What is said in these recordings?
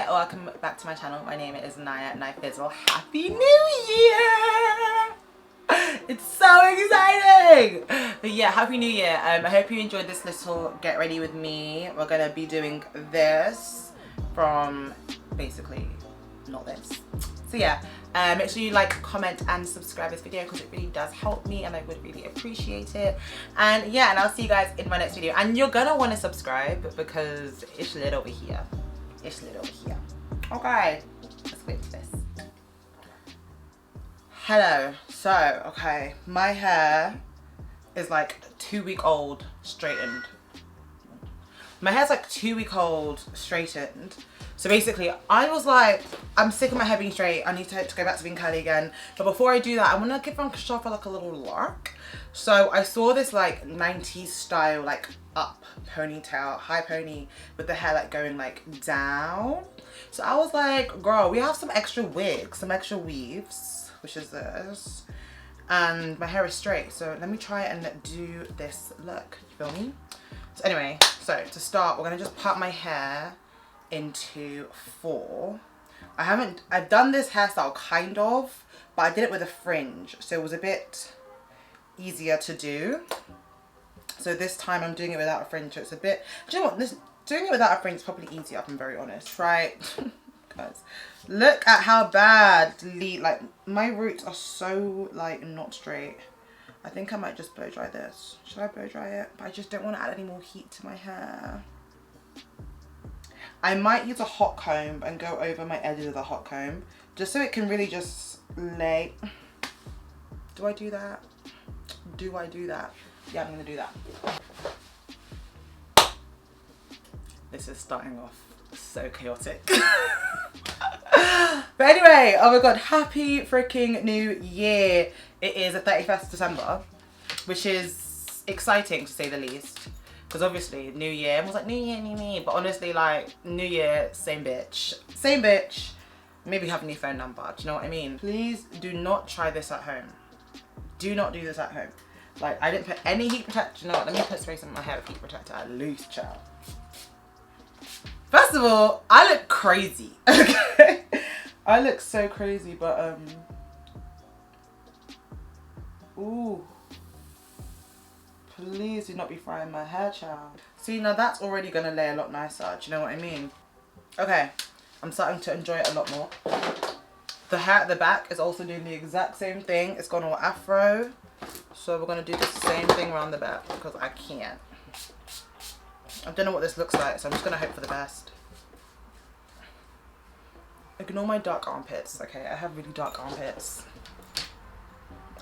welcome back to my channel. My name is Naya Fizzle. Happy New Year! It's so exciting! But yeah, Happy New Year. I hope you enjoyed this little get ready with me. We're gonna be doing this from basically not this. So yeah, make sure you like, comment and subscribe this video because it really does help me and I would really appreciate it. And yeah, and I'll see you guys in my next video. And you're gonna want to subscribe because it's lit over here. It's lit over here. Okay, let's go into this. Hello. So, okay, my hair is like 2-week-old straightened. My hair's like 2-week-old straightened. So basically, I was like, I'm sick of my hair being straight. I need to go back to being curly again. But before I do that, I want to give myself like a little lark. So I saw this like 90s style like up ponytail, high pony with the hair like going like down. So I was like, girl, we have some extra wigs, some extra weaves, which is this. And my hair is straight. So let me try and do this look. You feel me? So anyway, so to start, we're going to just part my hair into 4. I've done this hairstyle kind of, but I did it with a fringe, so it was a bit easier to do. So this time I'm doing it without a fringe, so it's a bit, do you know what, doing it without a fringe is probably easier if I'm very honest, right? Guys, look at how badly, like, my roots are so like not straight. I think I might just blow dry this. Should I blow dry it? But I just don't want to add any more heat to my hair. I might use a hot comb and go over my edges with a hot comb just so it can really just lay. Do I do that? Do I do that? Yeah, I'm gonna do that. This is starting off so chaotic. But anyway, oh my god, happy freaking new year. It is the 31st December, which is exciting to say the least. Because obviously, New Year, everyone's like, New Year, new me. But honestly, like, New Year, same bitch. Same bitch. Maybe have a new phone number. Do you know what I mean? Please do not try this at home. Do not do this at home. Like, I didn't put any heat protector. You know what? Let me put spray some on my hair with heat protector at least, child. First of all, I look crazy. Okay? I look so crazy, but, ooh. Please do not be frying my hair, child. See, now that's already gonna lay a lot nicer. Do you know what I mean? Okay, I'm starting to enjoy it a lot more. The hair at the back is also doing the exact same thing. It's gone all afro. So we're gonna do the same thing around the back because I can't. I don't know what this looks like, so I'm just gonna hope for the best. Ignore my dark armpits, okay? I have really dark armpits.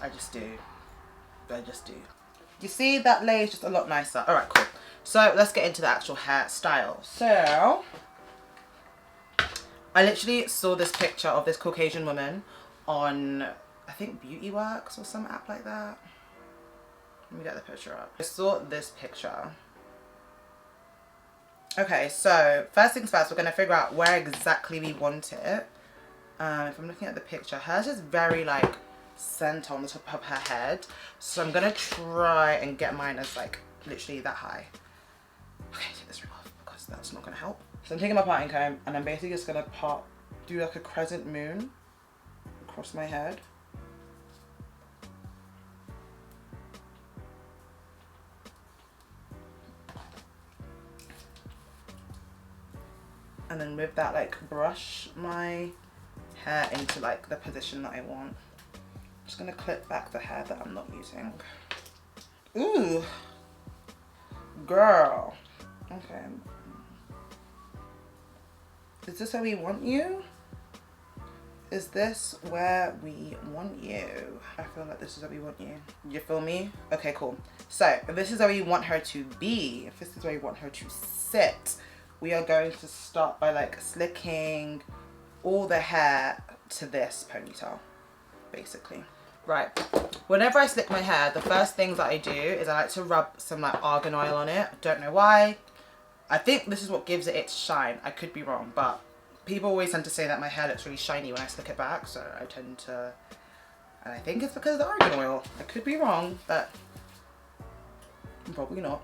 I just do. I just do. You see, that lay is just a lot nicer. All right, cool. So let's get into the actual hairstyle. So I literally saw this picture of this Caucasian woman on, I think, Beauty Works or some app like that. Let me get the picture up. I saw this picture. Okay, so first things first, we're going to figure out where exactly we want it. If I'm looking at the picture, hers is very like center on the top of her head, so I'm gonna try and get mine as like literally that high. Okay, take this ring off because that's not gonna help. So I'm taking my parting comb and I'm basically just gonna do like a crescent moon across my head. And then with that, like, brush my hair into like the position that I want. Just gonna clip back the hair that I'm not using. Ooh, girl. Okay. Is this where we want you? Is this where we want you? I feel like this is where we want you. You feel me? Okay, cool. So if this is where we want her to be, if this is where we want her to sit, we are going to start by like slicking all the hair to this ponytail, basically. Right, whenever I slick my hair, the first things that I do is I like to rub some like argan oil on it. I don't know why. I think this is what gives it its shine. I could be wrong, but people always tend to say that my hair looks really shiny when I slick it back, so I tend to, and I think it's because of the argan oil. I could be wrong, but probably not.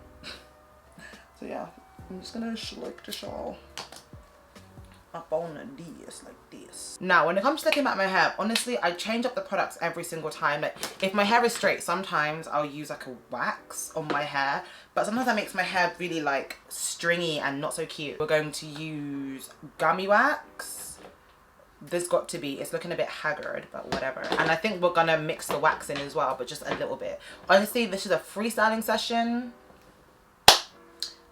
So yeah, I'm just gonna slick the shawl. up on this like this. Now when it comes to looking at my hair, honestly I change up the products every single time. Like if my hair is straight, sometimes I'll use like a wax on my hair, but sometimes that makes my hair really like stringy and not so cute. We're going to use gummy wax. This got to be, it's looking a bit haggard, but whatever. And I think we're gonna mix the wax in as well, but just a little bit. Honestly, this is a freestyling session.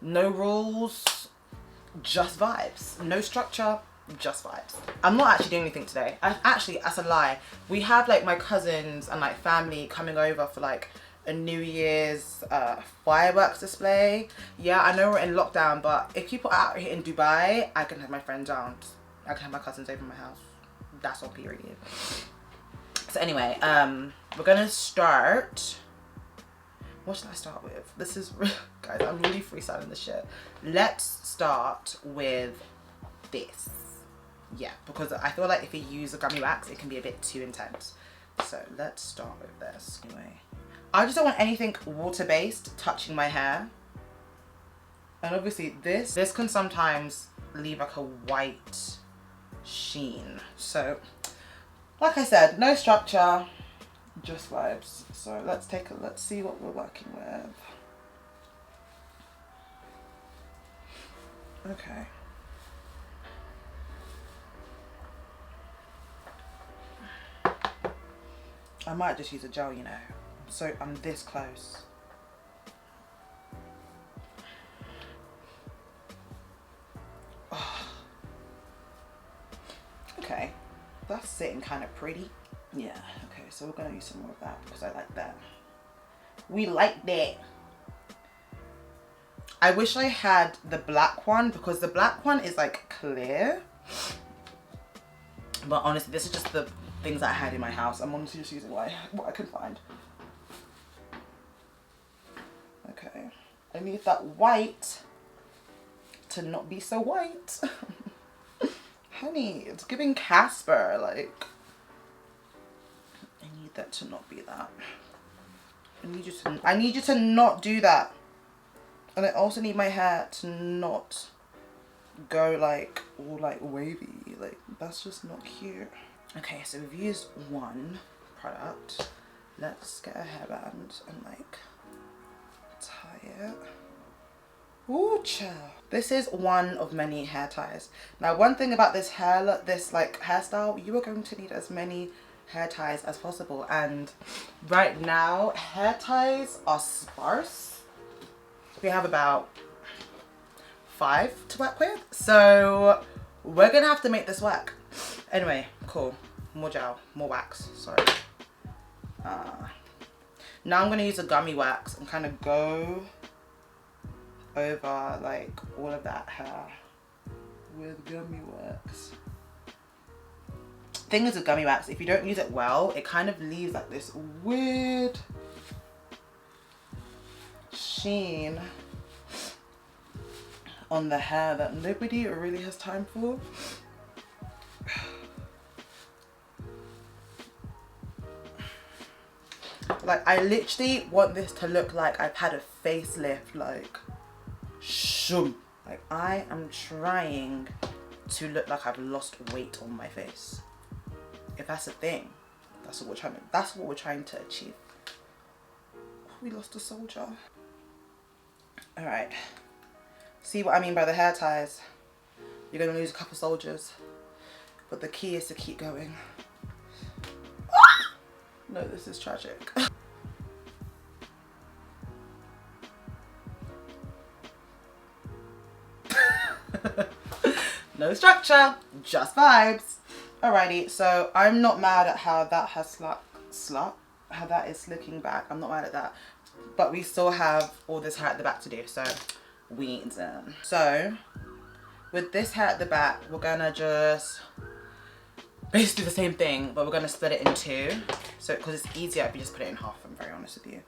No rules, just vibes. No structure, just vibes. I'm not actually doing anything today. Actually, that's a lie. We have like my cousins and like family coming over for like a New Year's fireworks display. Yeah, I know we're in lockdown, but if people are out here in Dubai, I can have my friends down. I can have my cousins over my house. That's on period. So anyway, we're gonna start. What should I start with? This is, guys, I'm really freestyling this shit. Let's start with this. Yeah, because I feel like if you use a gummy wax, it can be a bit too intense. So let's start with this. Anyway, I just don't want anything water-based touching my hair. And obviously this can sometimes leave like a white sheen. So like I said, no structure, just vibes. So let's see what we're working with. Okay. I might just use a gel, you know. So I'm this close. Oh. Okay, that's sitting kind of pretty. Yeah, okay, so we're gonna use some more of that because I like that. We like that. I wish I had the black one because the black one is like clear. But honestly, this is just the things I had in my house. I'm honestly just using what I can find. Okay, I need that white to not be so white. Honey, it's giving Casper, like. I need that to not be that. I need you to not do that. And I also need my hair to not go like all like wavy. Like that's just not cute. Okay, so we've used one product. Let's get a hairband and like tie it. Ooh, child. This is one of many hair ties. Now, one thing about this hairstyle, you are going to need as many hair ties as possible. And right now, hair ties are sparse. We have about 5 to work with. So we're gonna have to make this work. Anyway, cool. More gel, more wax, sorry. Now I'm gonna use a gummy wax and kind of go over like all of that hair with gummy wax. Thing is with gummy wax, if you don't use it well, it kind of leaves like this weird sheen on the hair that nobody really has time for. Like I literally want this to look like I've had a facelift, like shoom. Like I am trying to look like I've lost weight on my face. If that's a thing, that's what we're trying to achieve. We lost a soldier. All right. See what I mean by the hair ties? You're gonna lose a couple soldiers, but the key is to keep going. No, this is tragic. No structure, just vibes. Alrighty, so I'm not mad at how that has how that is slicking back. I'm not mad at that, but we still have all this hair at the back to do, so we need them. So with this hair at the back, we're gonna just basically the same thing, but we're gonna split it in 2. So because it's easier if you just put it in half, I'm very honest with you.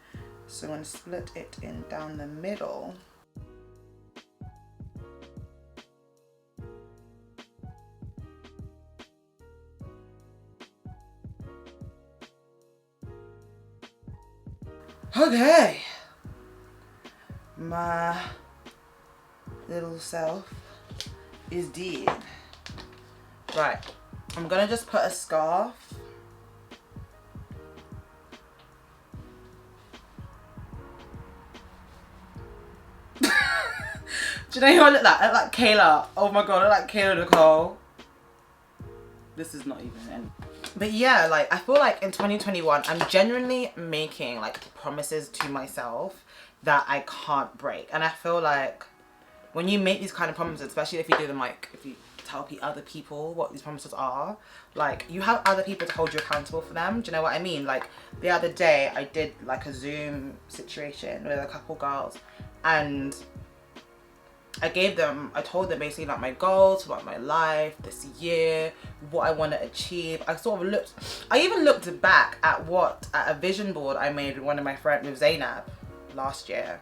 So I'm gonna split it in down the middle. Okay, my little self is dead. Right, I'm gonna just put a scarf. Do you know who I look like? I look like Kayla. Oh my god, I look like Kayla Nicole. This is not even in. But yeah, like I feel like in 2021, I'm genuinely making like promises to myself that I can't break. And I feel like when you make these kind of promises, especially if you do them like, if you tell other people what these promises are, like you have other people to hold you accountable for them. Do you know what I mean? Like the other day I did like a Zoom situation with a couple girls, and I told them basically like my goals, like my life this year, what I want to achieve. I even looked back at a vision board I made with one of my friends, with Zainab, last year,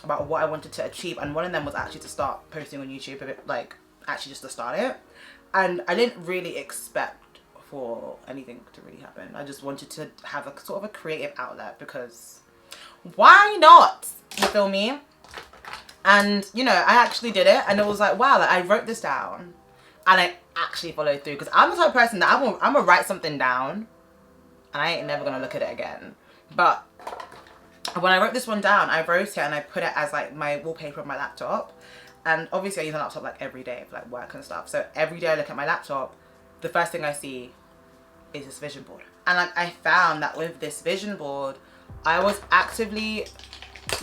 about what I wanted to achieve. And one of them was actually to start posting on YouTube, a bit, like actually just to start it. And I didn't really expect for anything to really happen. I just wanted to have a sort of a creative outlet, because why not? You feel me? And you know, I actually did it, and it was like, wow, like I wrote this down and I actually followed through, because I'm the type of person that I'm gonna write something down and I ain't never gonna look at it again. But when I wrote this one down, I wrote it and I put it as like my wallpaper on my laptop. And obviously I use my laptop like every day for like work and stuff. So every day I look at my laptop, the first thing I see is this vision board. And like I found that with this vision board, I was actively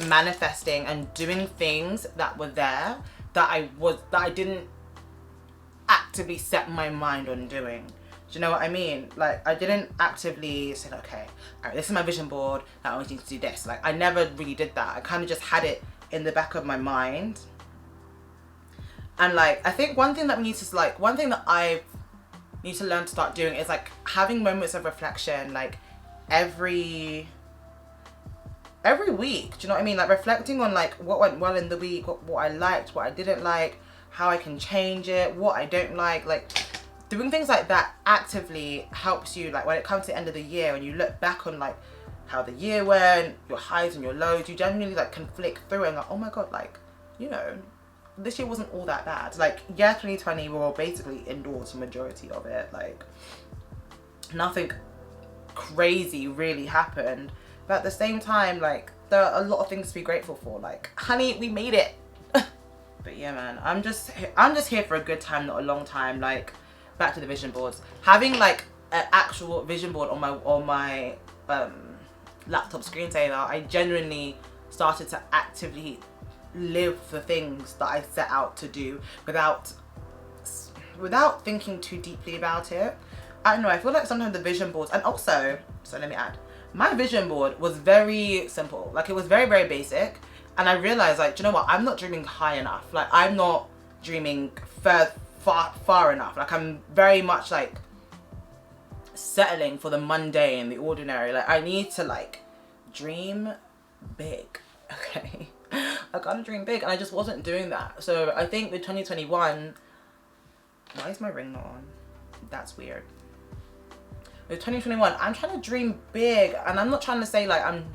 manifesting and doing things that were there that I didn't actively set my mind on doing. Do you know what I mean? Like I didn't actively say, okay, all right, this is my vision board, I always need to do this. Like I never really did that. I kind of just had it in the back of my mind. And like I think one thing that I need to learn to start doing is like having moments of reflection, like every week. Do you know what I mean? Like reflecting on like what went well in the week, what I liked, what I didn't like, how I can change it, what I don't like doing things like that actively helps you, like when it comes to the end of the year, when you look back on like how the year went, your highs and your lows, you genuinely like can flick through and like, oh my god, like, you know, this year wasn't all that bad. Like yeah, 2020 we were basically indoors for majority of it, like nothing crazy really happened. But at the same time, like there are a lot of things to be grateful for. Like, honey, we made it. But yeah, man, I'm just here for a good time, not a long time. Like, back to the vision boards. Having like an actual vision board on my laptop screensaver, I genuinely started to actively live the things that I set out to do without thinking too deeply about it. I don't know. I feel like sometimes the vision boards, and also, so let me add. My vision board was very simple. Like it was very, very basic. And I realized like, do you know what? I'm not dreaming high enough. Like I'm not dreaming far enough. Like I'm very much like settling for the mundane, the ordinary. Like I need to like dream big. Okay. I gotta dream big, and I just wasn't doing that. So I think with 2021, why is my ring not on? That's weird. With 2021, I'm trying to dream big, and I'm not trying to say like I'm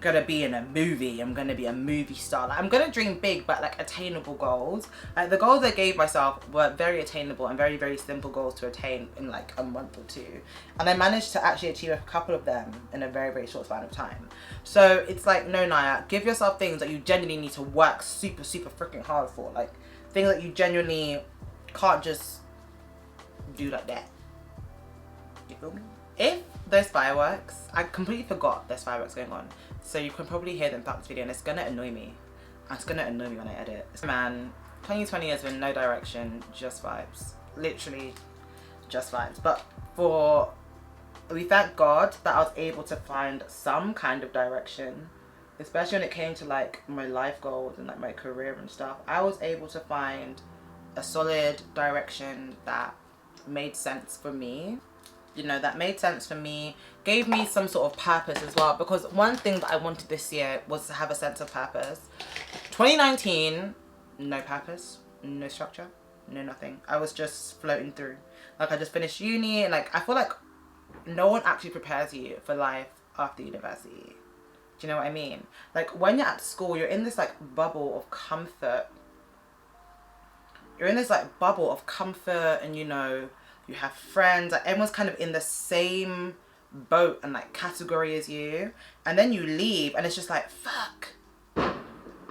gonna be in a movie, I'm gonna be a movie star. Like I'm gonna dream big, but like attainable goals. Like the goals I gave myself were very attainable and very, very simple goals to attain in like a month or two, and I managed to actually achieve a couple of them in a very, very short span of time. So it's like, no, Naya, give yourself things that you genuinely need to work super, super freaking hard for. Like things that you genuinely can't just do like that. You feel me? If there's fireworks, I completely forgot there's fireworks going on, so you can probably hear them throughout this video, and it's gonna annoy me. It's gonna annoy me when I edit. Man, 2020 has been no direction, just vibes. Literally, just vibes. But we thank God that I was able to find some kind of direction, especially when it came to like my life goals and like my career and stuff. I was able to find a solid direction that made sense for me. You know, that made sense for me, gave me some sort of purpose as well, because one thing that I wanted this year was to have a sense of purpose. 2019, no purpose, no structure, no nothing. I was just floating through. Like I just finished uni, and like I feel like no one actually prepares you for life after university. Do you know what I mean? Like when you're at school, you're in this like bubble of comfort. You're in this like bubble of comfort, and you know, you have friends, like everyone's kind of in the same boat and like category as you, and then you leave and it's just like, fuck,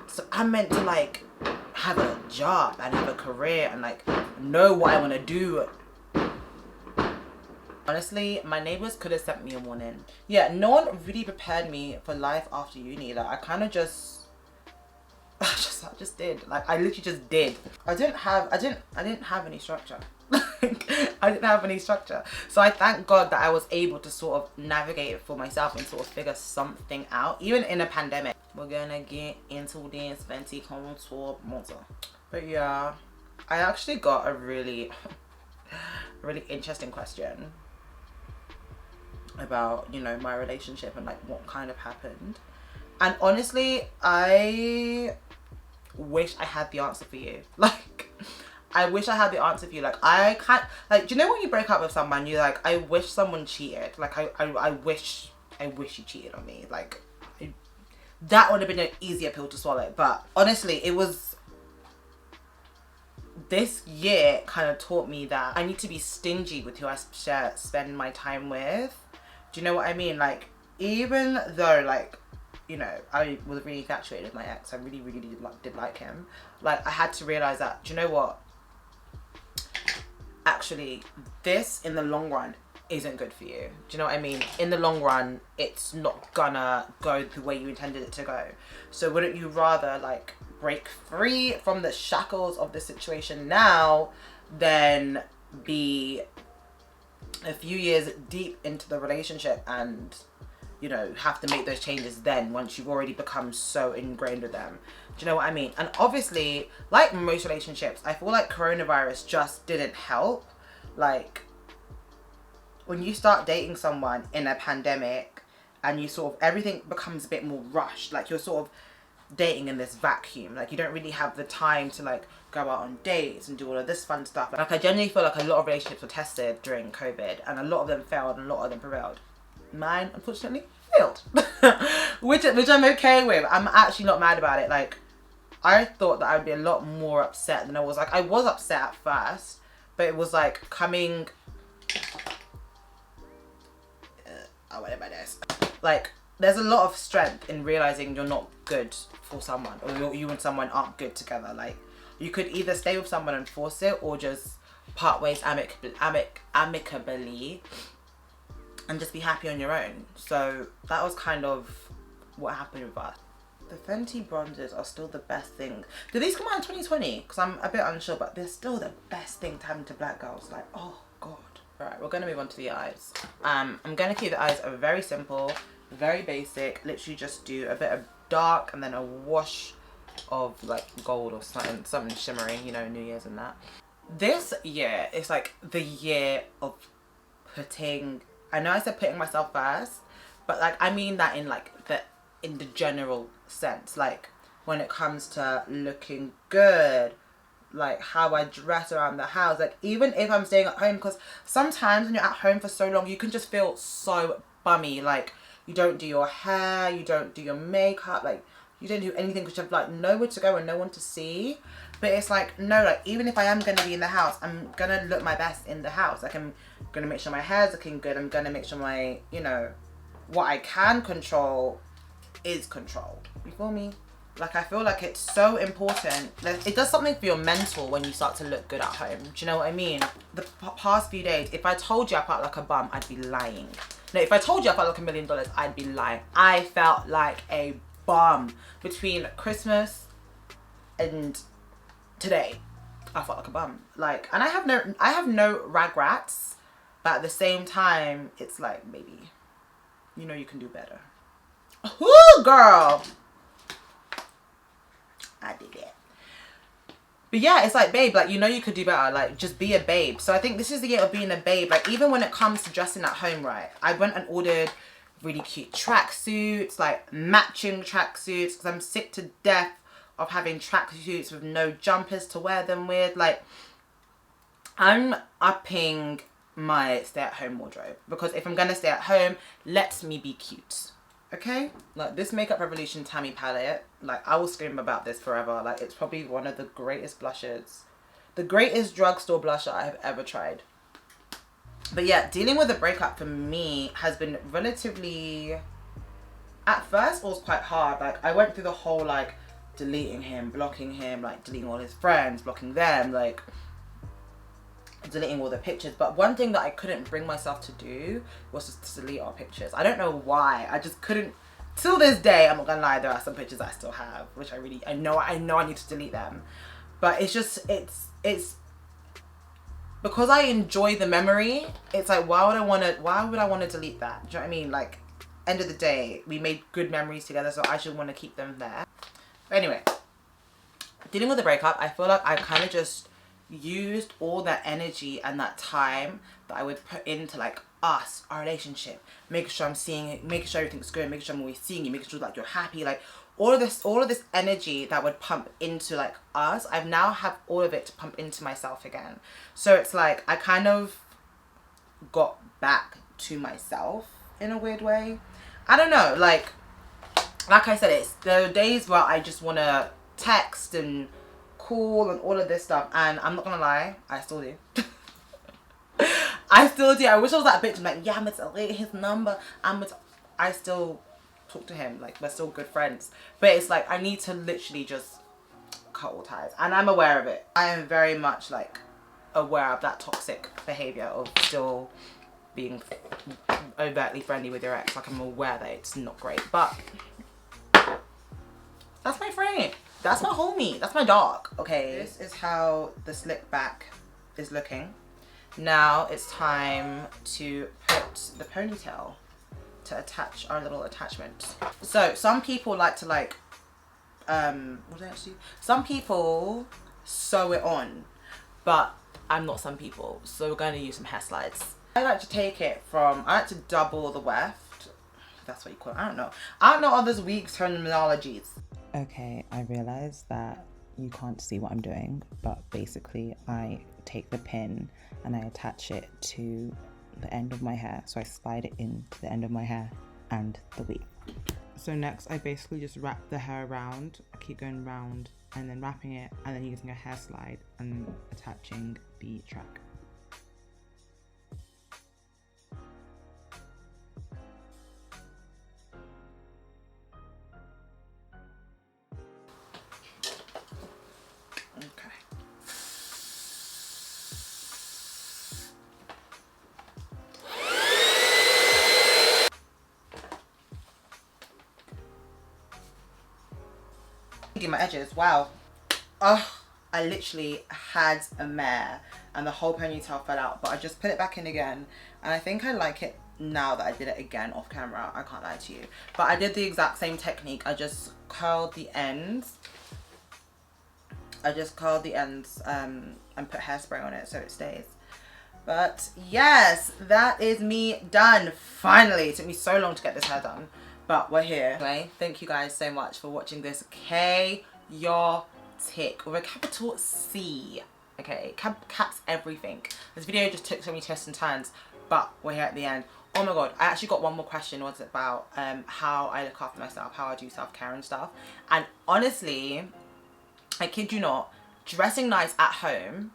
so I'm meant to like have a job and have a career and like know what I want to do. Honestly, my neighbors could have sent me a warning. Yeah, no one really prepared me for life after uni. Like I kind of I just did. Like I literally just did. I didn't have any structure. Like I didn't have any structure. So I thank God that I was able to sort of navigate it for myself and sort of figure something out, even in a pandemic. We're gonna get into this venti contour monster. But yeah, I actually got a really interesting question about, you know, my relationship and like what kind of happened. And honestly, I wish I had the answer for you. Like, I wish I had the answer for you. Like, I can't, like, do you know when you break up with someone, you're like, I wish someone cheated. Like, I wish you cheated on me. Like, that would have been an easier pill to swallow. But honestly, it was, this year kind of taught me that I need to be stingy with who I spend my time with. Do you know what I mean? Like, even though, like, you know, I was really infatuated with my ex, I really did like him. Like, I had to realize that, do you know what? Actually, this in the long run isn't good for you. Do you know what I mean? In the long run, it's not gonna go the way you intended it to go. So wouldn't you rather like break free from the shackles of the situation now than be a few years deep into the relationship and, you know, have to make those changes then once you've already become so ingrained with them? Do you know what I mean? And obviously, like most relationships, I feel like coronavirus just didn't help. Like, when you start dating someone in a pandemic and you sort of, everything becomes a bit more rushed. Like, you're sort of dating in this vacuum. Like, you don't really have the time to like go out on dates and do all of this fun stuff. Like, I genuinely feel like a lot of relationships were tested during COVID and a lot of them failed and a lot of them prevailed. Mine, unfortunately, failed. which I'm okay with. I'm actually not mad about it. Like, I thought that I would be a lot more upset than I was. Like, I was upset at first, but it was like coming, oh, what about this? Like, there's a lot of strength in realizing you're not good for someone, or you and someone aren't good together. Like, you could either stay with someone and force it, or just part ways amicably and just be happy on your own. So that was kind of what happened with us. The Fenty bronzers are still the best thing. Do these come out in 2020? Because I'm a bit unsure, but they're still the best thing to happen to black girls. Like, oh God. Alright, we're going to move on to the eyes. I'm going to keep the eyes very simple, very basic. Literally just do a bit of dark and then a wash of like gold or something shimmery, you know, New Year's and that. This year is like the year of putting, I know I said putting myself first, but like I mean that in like in the general sense, like when it comes to looking good, like how I dress around the house, like even if I'm staying at home, because sometimes when you're at home for so long you can just feel so bummy. Like, you don't do your hair, you don't do your makeup, like you don't do anything because you have like nowhere to go and no one to see. But it's like, no, like even if I am going to be in the house, I'm going to look my best in the house. Like, I'm going to make sure my hair's looking good. I'm going to make sure my, you know, what I can control is controlled. You feel me? Like, I feel like it's so important. Like, it does something for your mental when you start to look good at home. Do you know what I mean? The past few days, if I told you I felt like a bum, I'd be lying. No, if I told you I felt like $1 million, I'd be lying. I felt like a bum. Between Christmas and today, I felt like a bum. Like, and I have no regrets, but at the same time, it's like, baby, you know you can do better. Ooh, girl. I did it. But yeah, it's like, babe, like, you know you could do better. Like, just be a babe. So I think this is the year of being a babe. Like, even when it comes to dressing at home, right? I went and ordered really cute tracksuits, like matching tracksuits, because I'm sick to death of having tracksuits with no jumpers to wear them with. Like, I'm upping my stay-at-home wardrobe, because if I'm gonna stay at home, let me be cute. Okay? Like, this Makeup Revolution Tammy palette, like, I will scream about this forever. Like, it's probably one of the greatest blushes, the greatest drugstore blusher I have ever tried. But yeah, dealing with a breakup for me has been relatively, at first it was quite hard. Like I went through the whole like deleting him, blocking him, like deleting all his friends, blocking them, like deleting all the pictures. But one thing that I couldn't bring myself to do was just to delete our pictures. I don't know why. I just couldn't. Till this day, I'm not gonna lie, there are some pictures I still have, which I know I need to delete them. But it's just, it's because I enjoy the memory. It's like, why would I want to delete that? Do you know what I mean? Like, end of the day, we made good memories together, so I should want to keep them there. But anyway, dealing with the breakup, I feel like I kind of just used all that energy and that time that I would put into like us, our relationship, making sure I'm seeing it, making sure everything's good, making sure I'm always seeing you, making sure like you're happy, like all of this energy that would pump into like us, I've now have all of it to pump into myself again. So it's like I kind of got back to myself in a weird way. I don't know, like I said, there are days where I just want to text and call and all of this stuff, and I'm not gonna lie, I still do. I still do. I wish I was that bitch. I'm like, yeah, I'm gonna delete his number. I still talk to him. Like, we're still good friends. But it's like, I need to literally just cut all ties. And I'm aware of it. I am very much like aware of that toxic behavior of still being overtly friendly with your ex. Like, I'm aware that it's not great. But that's my friend. That's my homie. That's my dog. Okay. This is how the slick back is looking. Now it's time to put the ponytail to attach our little attachment. So some people like to like, what did I actually do? Some people sew it on, but I'm not some people. So we're going to use some hair slides. I like to take it from, I like to double the weft. That's what you call it. I don't know all this weak terminologies. Okay, I realized that you can't see what I'm doing, but basically I take the pin and I attach it to the end of my hair. So I slide it into the end of my hair and the weave. So next I basically just wrap the hair around. I keep going round and then wrapping it and then using a hair slide and attaching the track. My edges, wow. Oh, I literally had a mare and the whole ponytail fell out, but I just put it back in again and I think I like it now that I did it again off camera. I can't lie to you, but I did the exact same technique. I just curled the ends and put hairspray on it so it stays. But yes, that is me done. Finally, it took me so long to get this hair done, but we're here. Anyway, thank you guys so much for watching this chaotic with a capital C. Okay, caps everything. This video just took so many twists and turns, but we're here at the end. Oh my god, I actually got one more question. Was about how I look after myself, how I do self-care and stuff. And honestly, I kid you not, dressing nice at home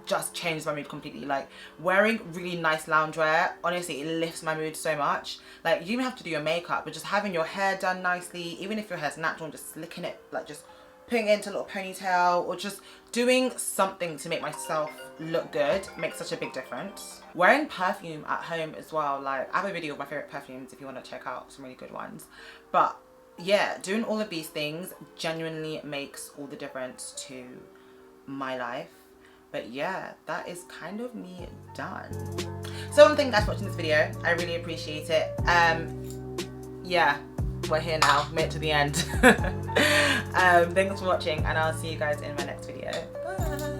just changed my mood completely. Like wearing really nice loungewear, honestly, it lifts my mood so much. Like you don't have to do your makeup, but just having your hair done nicely, even if your hair's natural, and just slicking it, like just putting it into a little ponytail or just doing something to make myself look good makes such a big difference. Wearing perfume at home as well, like I have a video of my favorite perfumes if you want to check out some really good ones. But yeah, doing all of these things genuinely makes all the difference to my life. But yeah, that is kind of me done. So thank you guys for watching this video. I really appreciate it. Yeah, we're here now, made it to the end. Thanks for watching and I'll see you guys in my next video. Bye.